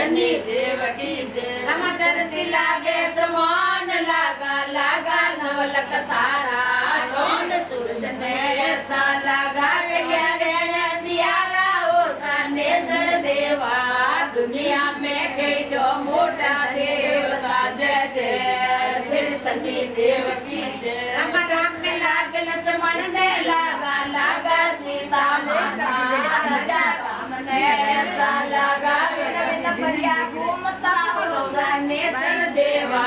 शनि देव की जय। रमा धरती लागे समान लागा लागा नवलक तारा कौन चूषने ऐसा लगा के ज्ञान दियारा ओ सनेसर देवा दुनिया में कई जो मोटा देवता जय जय श्री शनि देव की जय। रमा राम में लागे लक्ष्मण ने लागा लागा सीता माता राजा राम ने ऐसा लगा परिया घूमता हो सनेसर देवा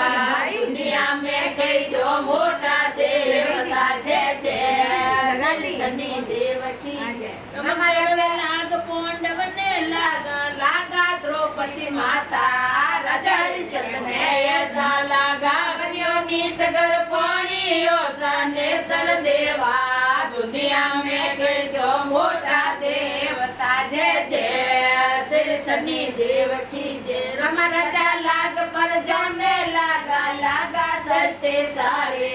दुनिया में कई जो मोटा देवता जय जय शनि देव की जय। हमारे नाग पांडव ने लागा लागा द्रौपदी माता राजा हरिचंद्र ने ऐसा लागा नीच घर पानी ओ सनेसर देवा दुनिया में कई जो मोटा देवता जय जय श्री शनि देव की जय। रमा राजा लाग पर जाने लागा लागा सष्टे सारे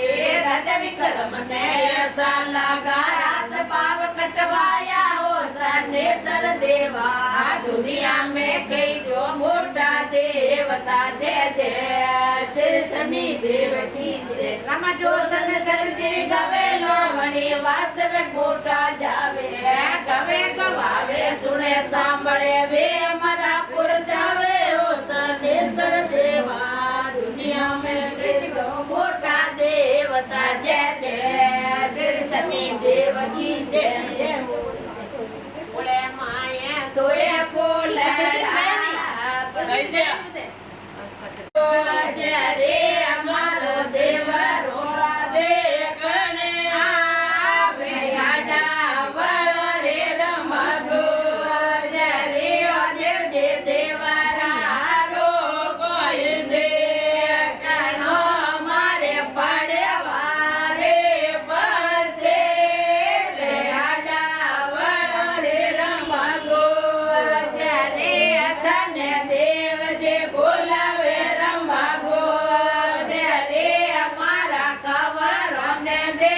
राजा विक्रम ने ऐसा लागा हाथ पाव कटवाया हो सनेसर देवा दुनिया में कई जो मोटा देवता जय जय श्री शनि देव की जय। रमा जो सनेसर जी गवे लोमणी वास्तविक मोटा जावे गवे गवावे सुने सांभळे वे मरा पुर जावे ओ सनेसर देवा दुनिया में कई जो मोटा देवता जय जय श्री शनि देव की जय। बोले माये दोए फूल जय रे अमर देव रोवे गणे आवे आडावळ रे रमगो जय रे ओ देव जे देवरा रो कोई दे कणो मारे पड़वा रे बसे रे आडावळ रे रमगो जय रे धन देव जे बोलावे रमगो जय रे हमारा कवर ने दे